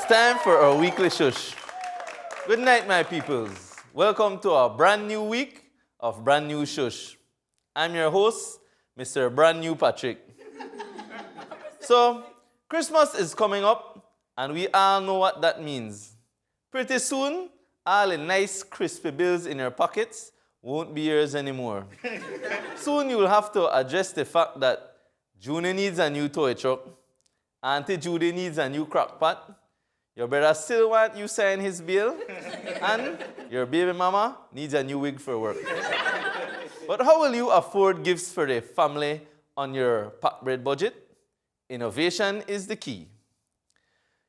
time for our weekly shush. Good night, my peoples. Welcome to our brand new week of brand new shush. I'm your host, Mr. Brand New Patrick. So, Christmas is coming up, and we all know what that means. Pretty soon, all the nice crispy bills in your pockets won't be yours anymore. Soon you'll have to address the fact that Junior needs a new toy truck, Auntie Judy needs a new crock pot, your brother still want you sign his bill, and your baby mama needs a new wig for work. But how will you afford gifts for the family on your packed bread budget? Innovation is the key.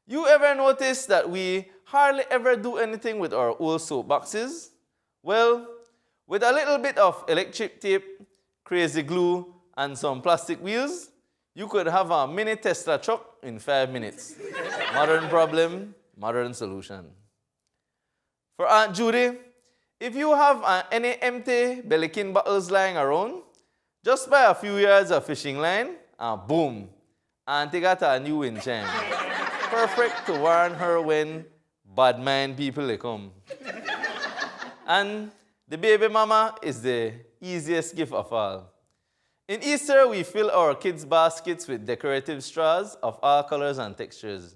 You ever notice that we hardly ever do anything with our old soap boxes? Well, with a little bit of electric tape, crazy glue, and some plastic wheels, you could have a mini Tesla truck in 5 minutes. Modern problem, modern solution. For Aunt Judy, if you have any empty Bellikin bottles lying around, just buy a few yards of fishing line, and boom, Auntie got a new wind chime. Perfect to warn her when bad mind people they come. And the baby mama is the easiest gift of all. In Easter, we fill our kids' baskets with decorative straws of all colors and textures.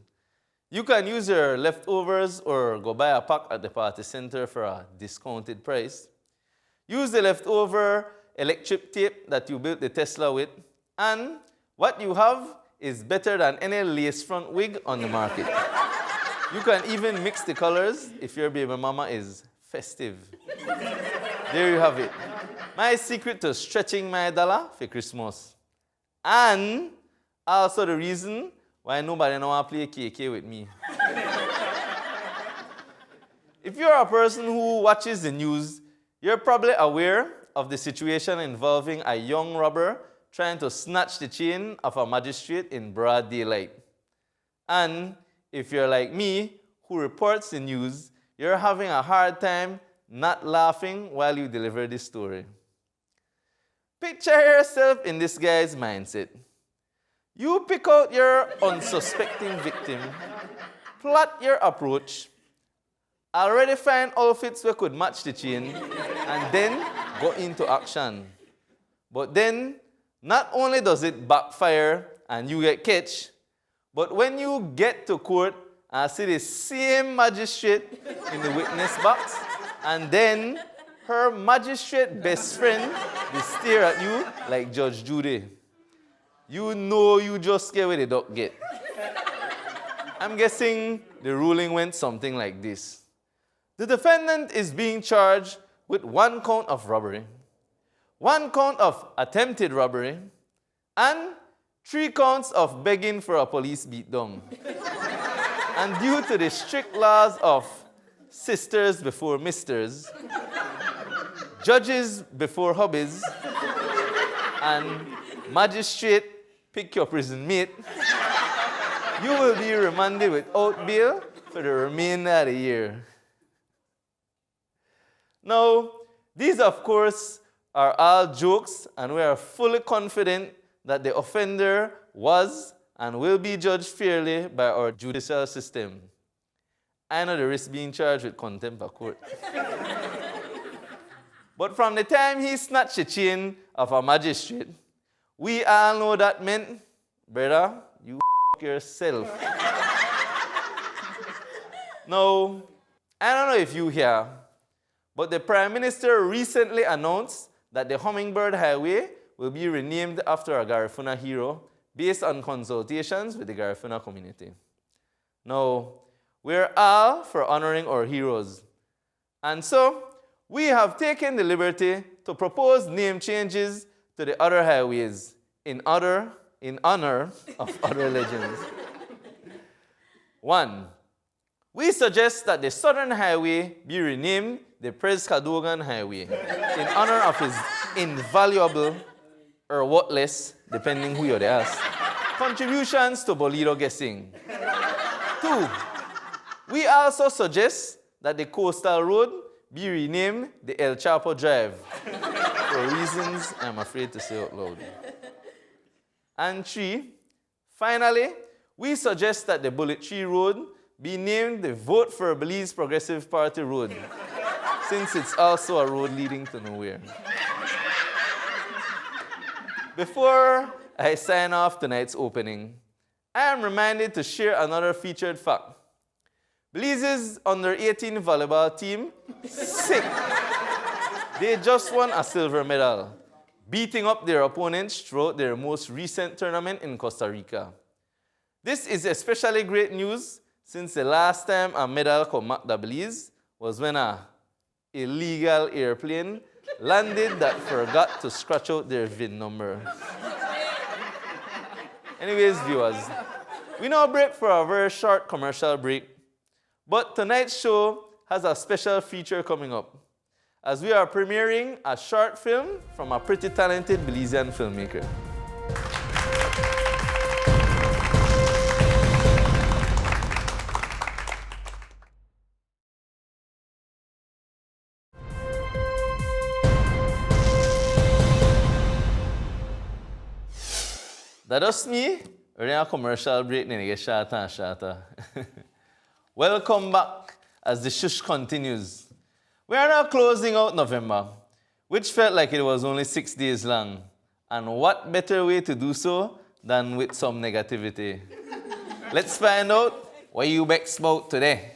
You can use your leftovers or go buy a pack at the party center for a discounted price. Use the leftover electric tape that you built the Tesla with, and what you have is better than any lace front wig on the market. You can even mix the colors if your baby mama is festive. There you have it. My secret to stretching my dollar for Christmas. And also the reason why nobody know how to play KK with me. If you're a person who watches the news, you're probably aware of the situation involving a young robber trying to snatch the chain of a magistrate in broad daylight. And if you're like me, who reports the news, you're having a hard time not laughing while you deliver this story. Picture yourself in this guy's mindset. You pick out your unsuspecting victim, plot your approach, already find outfits that could match the chain, and then go into action. But then, not only does it backfire and you get catch, but when you get to court and see the same magistrate in the witness box, and then her magistrate best friend, they stare at you like Judge Judy. You know you just get where the duck get. I'm guessing the ruling went something like this. The defendant is being charged with 1 count of robbery, 1 count of attempted robbery, and 3 counts of begging for a police beatdown. And due to the strict laws of sisters before misters, judges before hobbies, and magistrate pick your prison mate, you will be remanded without bail for the remainder of the year. Now, these of course are all jokes, and we are fully confident that the offender was and will be judged fairly by our judicial system. I know the risk being charged with contempt of court. But from the time he snatched the chain of a magistrate, we all know that meant, brother, you yourself. Now, I don't know if you hear, but the Prime Minister recently announced that the Hummingbird Highway will be renamed after a Garifuna hero based on consultations with the Garifuna community. Now, we're all for honoring our heroes. And so, we have taken the liberty to propose name changes to the other highways in honor of other legends. 1. We suggest that the Southern Highway be renamed the Pres Cadogan Highway in honor of his invaluable or worthless, depending who you're ask, contributions to Bolido guessing. 2. We also suggest that the Coastal Road be renamed the El Chapo Drive for reasons I'm afraid to say out loud. And 3, finally, we suggest that the Bullet Tree Road be named the Vote for Belize Progressive Party Road, since it's also a road leading to nowhere. Before I sign off tonight's opening, I am reminded to share another featured fact. Belize's under-18 volleyball team, sick. They just won a silver medal, beating up their opponents throughout their most recent tournament in Costa Rica. This is especially great news since the last time a medal came back to Belize was when an illegal airplane landed that forgot to scratch out their VIN number. Anyways, viewers, we now break for a very short commercial break, but tonight's show has a special feature coming up, as we are premiering a short film from a pretty talented Belizean filmmaker. That's me. We're in a commercial break, then it gets shorter and shorter. Welcome back as the Shush continues. We are now closing out November, which felt like it was only 6 days long. And what better way to do so than with some negativity? Let's find out what you bex about today.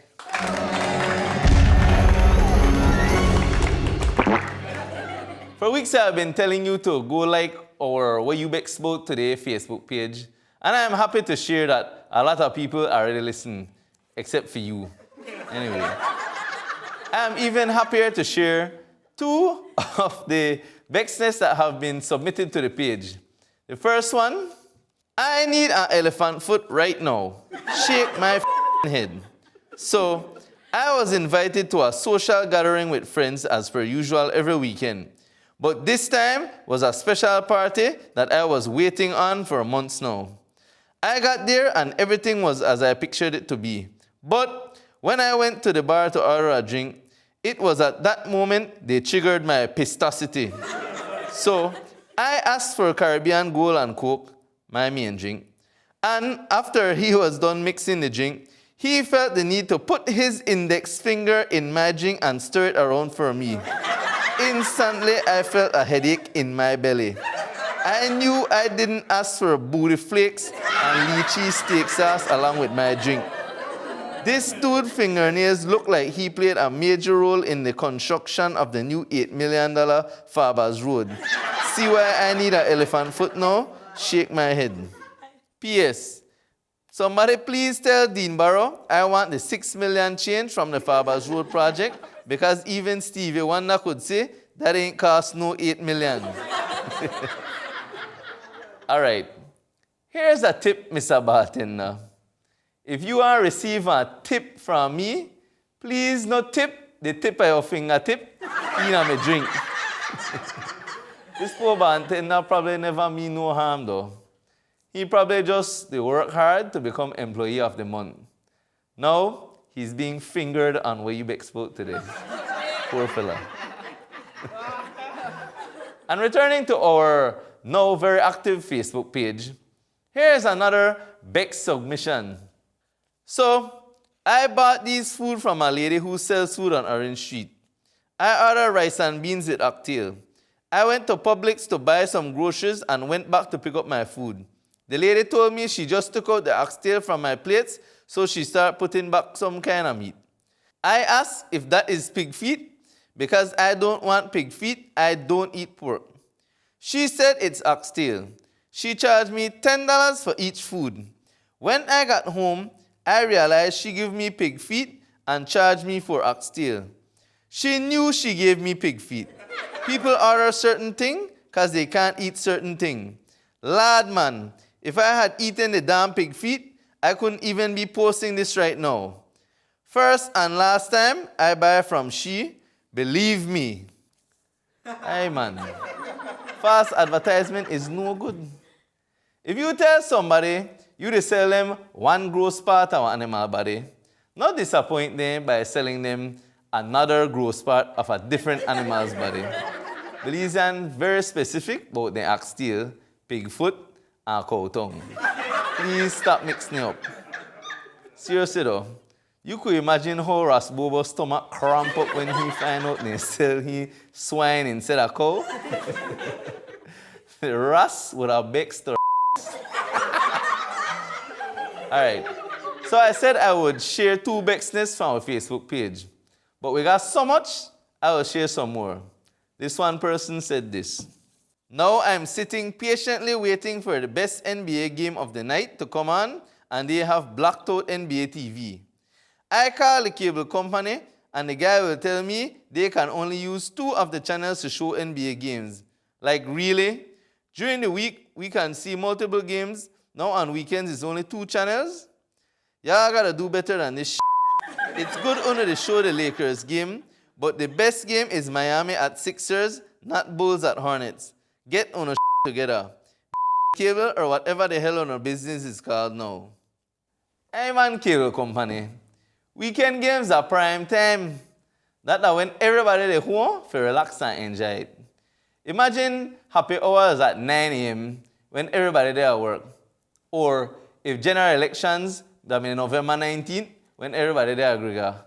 For weeks I've been telling you to go like our What You Bex About Today Facebook page, and I am happy to share that a lot of people already listen, except for you. Anyway, I am even happier to share 2 of the Bexness that have been submitted to the page. The first one, I need an elephant foot right now. Shake my head. So, I was invited to a social gathering with friends as per usual every weekend. But this time was a special party that I was waiting on for months now. I got there and everything was as I pictured it to be. But when I went to the bar to order a drink, it was at that moment they triggered my pistosity. So I asked for Caribbean Gold and Coke, my main drink. And after he was done mixing the drink, he felt the need to put his index finger in my drink and stir it around for me. Instantly, I felt a headache in my belly. I knew I didn't ask for booty flakes and lychee steak sauce along with my drink. This dude's fingernails looked like he played a major role in the construction of the new $8 million Farbers Road. See why I need an elephant foot now? Shake my head. P.S. Somebody please tell Dean Barrow I want the $6 million change from the Farbers Road project, because even Stevie Wonder could say that ain't cost no $8 million. All right. Here's a tip, Mr. Bartender. If you want to receive a tip from me, please no tip the tip of your fingertip in my drink. This poor bartender probably never mean no harm though. He probably just they work hard to become employee of the month. Now, he's being fingered on What You Bex About today. Poor fella. And returning to our now very active Facebook page, here's another Bex submission. So, I bought these food from a lady who sells food on Orange Street. I ordered rice and beans with oxtail. I went to Publix to buy some groceries and went back to pick up my food. The lady told me she just took out the oxtail from my plates, so she started putting back some kind of meat. I asked if that is pig feet. Because I don't want pig feet, I don't eat pork. She said it's oxtail. She charged me $10 for each food. When I got home, I realized she gave me pig feet and charged me for oxtail. She knew she gave me pig feet. People order certain thing because they can't eat certain thing. Lad man, if I had eaten the damn pig feet, I couldn't even be posting this right now. First and last time I buy from she, believe me. Aye man, fast advertisement is no good. If you tell somebody you to sell them one gross part of an animal body, not disappoint them by selling them another gross part of a different animal's body. Belizean very specific about the oxtail, pig foot, and cow tongue. Please stop mixing it up. Seriously though, You could imagine how Rasbobo's stomach cramp up when he find out they sell he swine instead of cow. Ras would have vexed the Alright. So I said I would share 2 vexedness from our Facebook page. But we got so much, I will share some more. This one person said this. Now I'm sitting patiently waiting for the best NBA game of the night to come on, and they have blacked out NBA TV. I call the cable company, and the guy will tell me they can only use 2 of the channels to show NBA games. Like, really? During the week, we can see multiple games. Now on weekends, it's only 2 channels? Y'all gotta do better than this. It's good only to show the Lakers game, but the best game is Miami at Sixers, not Bulls at Hornets. Get on together. Cable or whatever the hell on our business is called now. Hey man, cable company. Weekend games are prime time. That's when everybody they home for relax and enjoy it. Imagine happy hours at 9 a.m. when everybody there at work. Or if general elections, that means November 19th, when everybody there at Grega.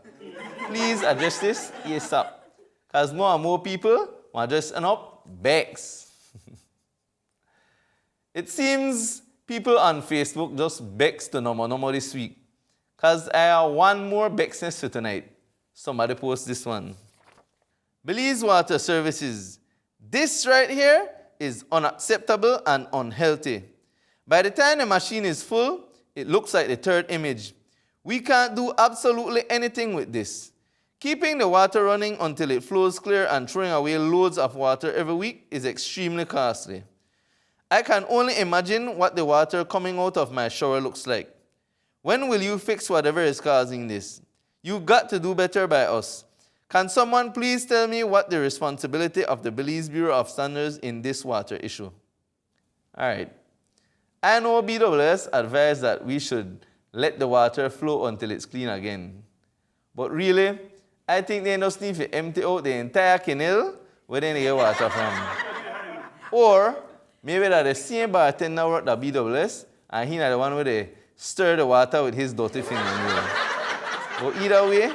Please address this ASAP. Because more and more people want to just end up begs. It seems people on Facebook just begs to no this week. Because I have one more vexedness for tonight. Somebody post this one. Belize Water Services. This right here is unacceptable and unhealthy. By the time the machine is full, it looks like the third image. We can't do absolutely anything with this. Keeping the water running until it flows clear and throwing away loads of water every week is extremely costly. I can only imagine what the water coming out of my shower looks like. When will you fix whatever is causing this? You got to do better by us. Can someone please tell me what the responsibility of the Belize Bureau of Standards in this water issue? All right. I know BWS advised that we should let the water flow until it's clean again. But really, I think they just need to empty out the entire canal where they get water from. Or maybe that the same bartender worked at BWS and he's the one where they stir the water with his dirty finger. But either way,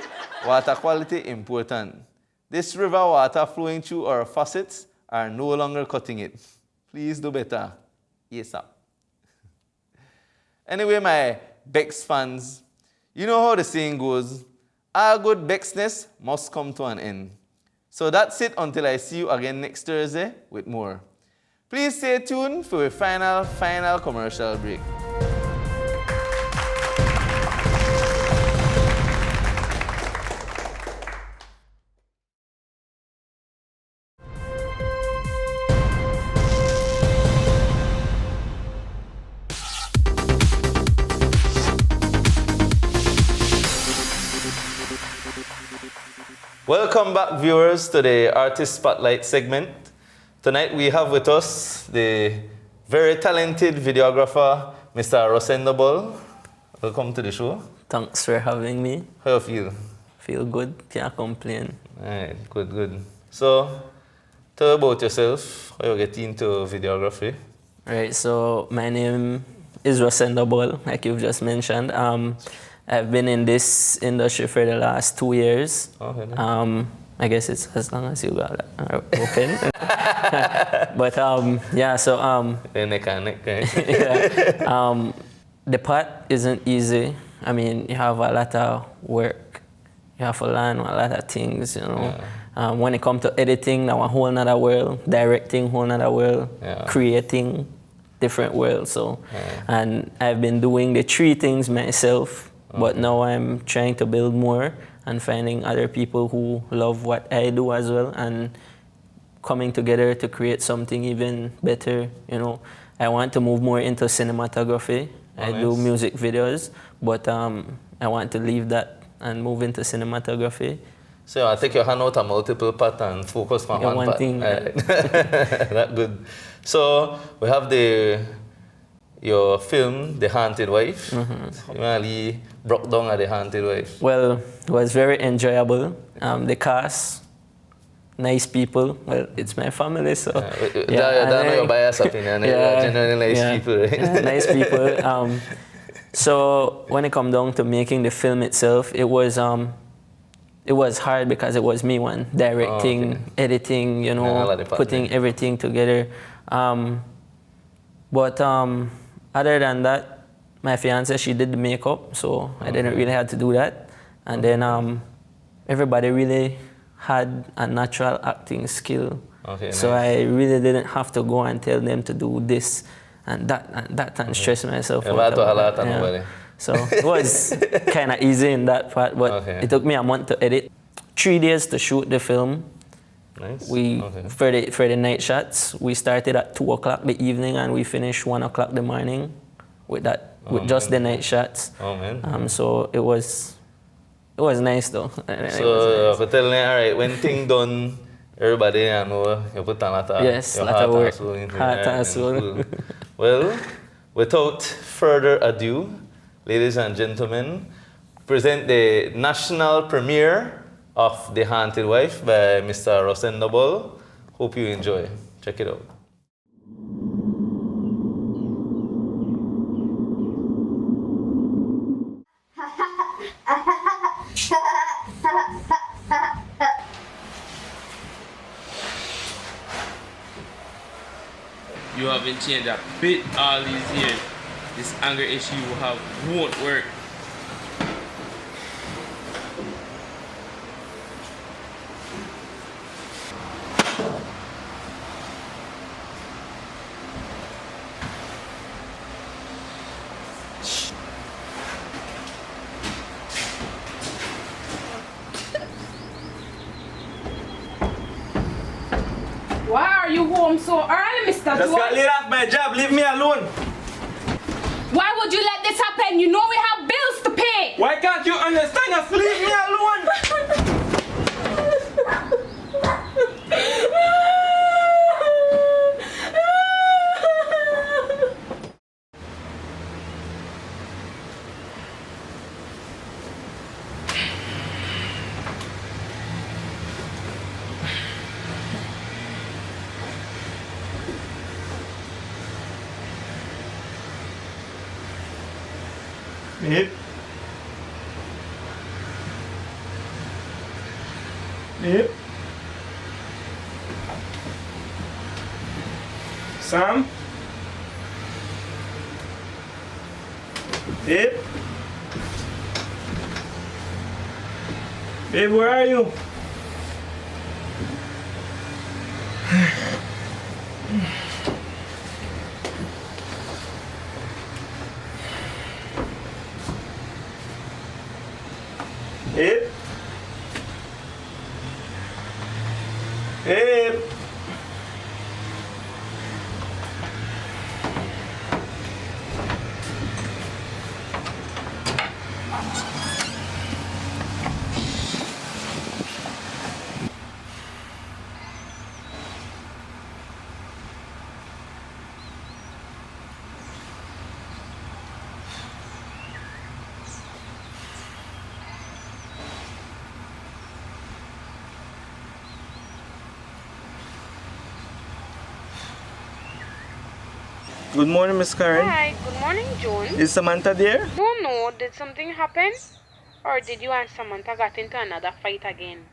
water quality important. This river water flowing through our faucets are no longer cutting it. Please do better. ASAP. Anyway, my Bex fans, you know how the saying goes, all good Bexness must come to an end. So that's it until I see you again next Thursday with more. Please stay tuned for a final commercial break. Welcome back, viewers, to the Artist Spotlight segment. Tonight we have with us the very talented videographer, Mr. Rosendo Ball. Welcome to the show. Thanks for having me. How do you feel? Feel good, can't complain. All right, good. So, tell about yourself, how you get into videography. Right, so my name is Rosendo Ball, like you've just mentioned. I've been in this industry for the last 2 years. Okay. I guess it's as long as you got it open. But yeah, so yeah, the path isn't easy. I mean, you have a lot of work. You have to learn a lot of things, you know. Yeah. When it comes to editing, now a whole nother world. Directing, whole nother world. Yeah. Creating, different world. So, and I've been doing the 3 things myself. But now I'm trying to build more and finding other people who love what I do as well and coming together to create something even better. You know, I want to move more into cinematography. I do music videos, but I want to leave that and move into cinematography. So I take your hand out of multiple paths and focus on one path. Thing. That's good. So we have your film, The Haunted Wife. Mm-hmm. You really broke down at The Haunted Wife. Well, it was very enjoyable. The cast, nice people. Well, it's my family, so... Yeah, I don't know your bias opinion. Yeah, generally nice people, right? Yeah, nice people. So when it come down to making the film itself, it was hard because it was me one directing, editing, you know, putting everything together. But other than that, my fiance, she did the makeup, so I didn't really have to do that. And then everybody really had a natural acting skill. So I really didn't have to go and tell them to do this and that and stress myself out. So it was kind of easy in that part, but it took me a month to edit, 3 days to shoot the film. Nice. For the night shots, we started at 2 o'clock the evening and we finished 1 o'clock the morning with just the night shots. So it was nice though. So I could tell you, all right, when thing done, everybody know you put a lot of work. Heart and soul. Well, without further ado, ladies and gentlemen, present the national premiere of The Haunted Wife by Mr. Rosendo Ball. Hope you enjoy. Check it out. You haven't changed a bit all these years. This anger issue you have won't work. Why are you home so early, Mr. Just got laid off my job, leave me alone. Why would you let this happen? You know we have bills to pay. Why can't you understand? Just leave me alone. Babe. Babe. Sam. Babe. Babe, where are you? Babe? Babe? Good morning, Miss Karen. Hi, good morning, Joan. Is Samantha there? No, did something happen? Or did you and Samantha got into another fight again?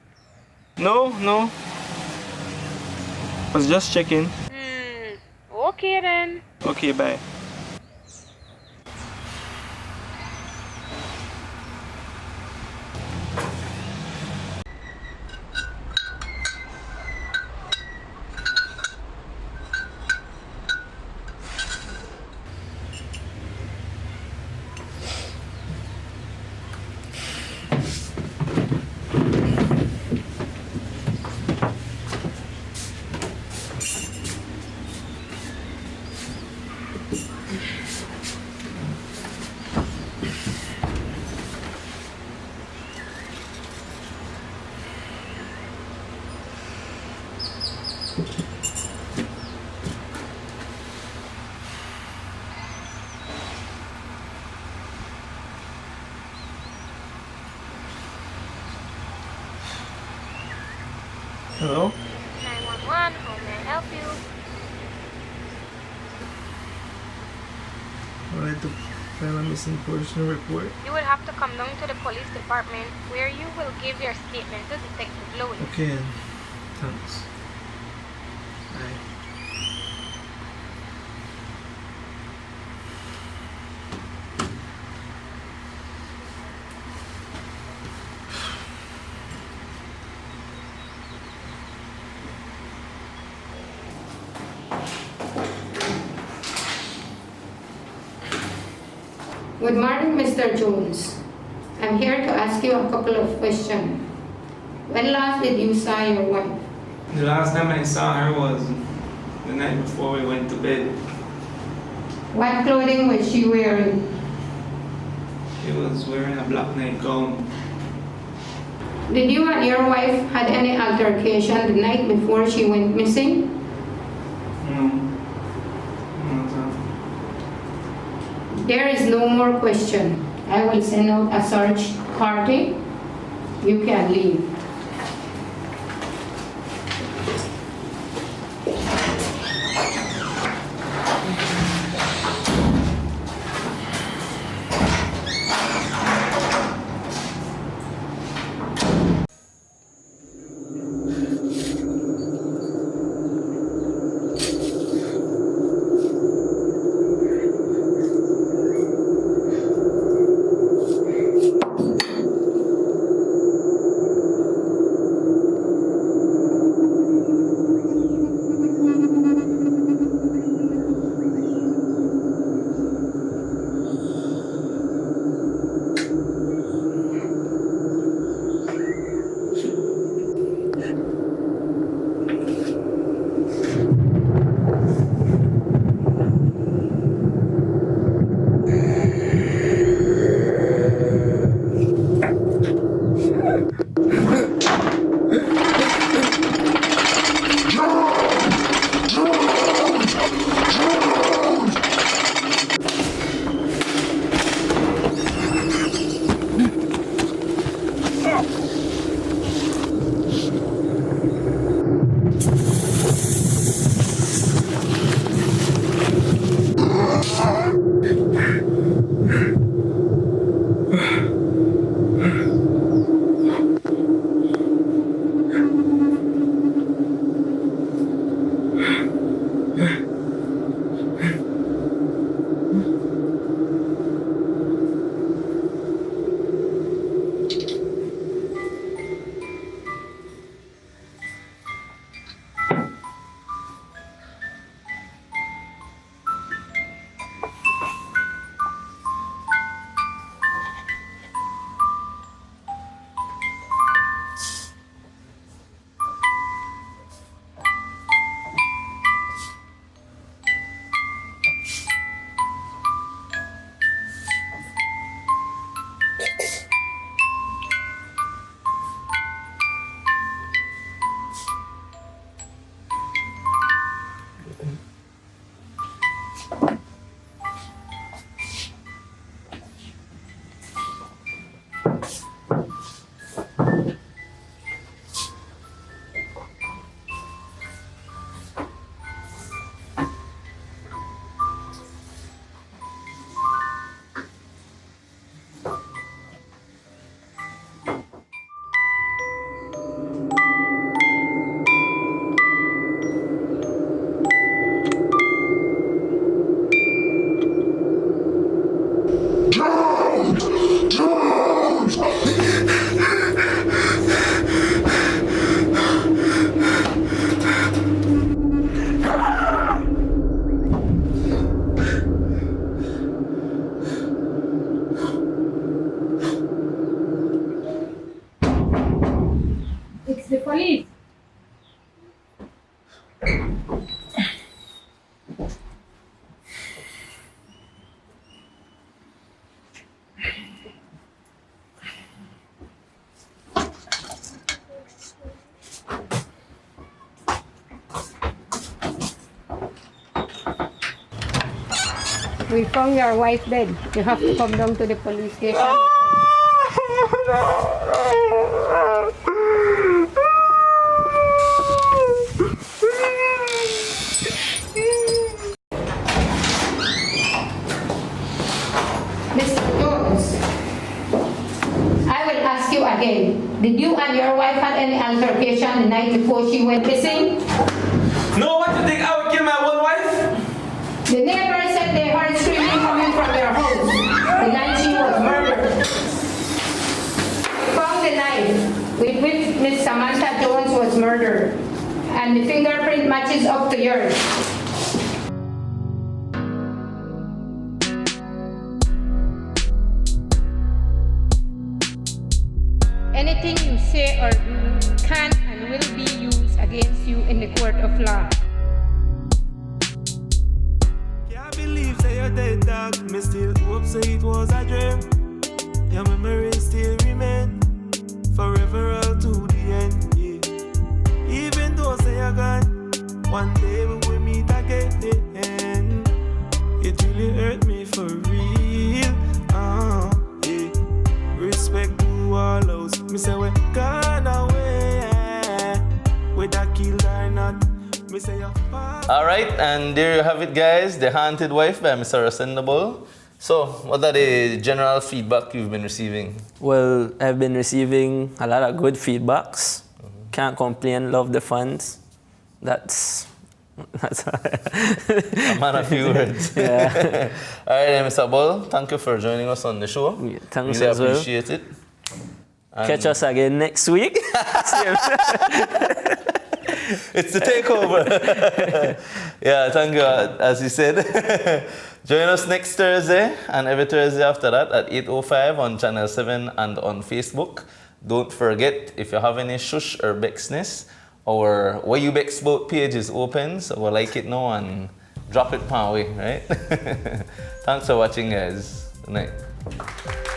No. Was just checking. Okay then. Okay, bye. Hello? 911, how may I help you? file a missing person report. You will have to come down to the police department where you will give your statement to Detective Louis. Okay, thanks. Bye. Good morning, Mr. Jones. I'm here to ask you a couple of questions. When last did you saw your wife? The last time I saw her was the night before we went to bed. What clothing was she wearing? She was wearing a black nightgown. Did you and your wife had any altercation the night before she went missing? No. No, sir. There is no more question. I will send out a search party. You can leave. It's the police. We found your wife dead. You have to come down to the police station. morning before she went missing? No, what you think? I would kill my own wife? The neighbors said they heard screaming coming from their house the night she was murdered. Found the knife with which Miss Samantha Jones was murdered, and the fingerprint matches up to yours. Anything you say or do can and will be used against you in the court of law. Can't believe say you're dead, dog. Me still hope say it was a dream. Your memories still remain forever all to the end. Yeah. Even though say you're gone, one day we will meet again. It really hurt me for real. Yeah. Respect to all those. Me say we gone away. Whether killed or not. Me say you're All right, and there you have it, guys. The Haunted Wife by Mr. Ascendable. So, what are the general feedback you've been receiving? Well, I've been receiving a lot of good feedbacks. Can't complain, love the fans. That's A man of few words. Yeah. All right, Mr. Ball, thank you for joining us on the show. Yeah, thanks really as well. appreciate it. And Catch us again next week. it's the takeover. Yeah, thank you. As you said, join us next Thursday and every Thursday after that at 8:05 on Channel 7 and on Facebook. Don't forget, if you have any shush or Bexness, our Where You Bex Boat page is open, so we'll like it now and drop it my way, right? Thanks for watching, guys. Good night.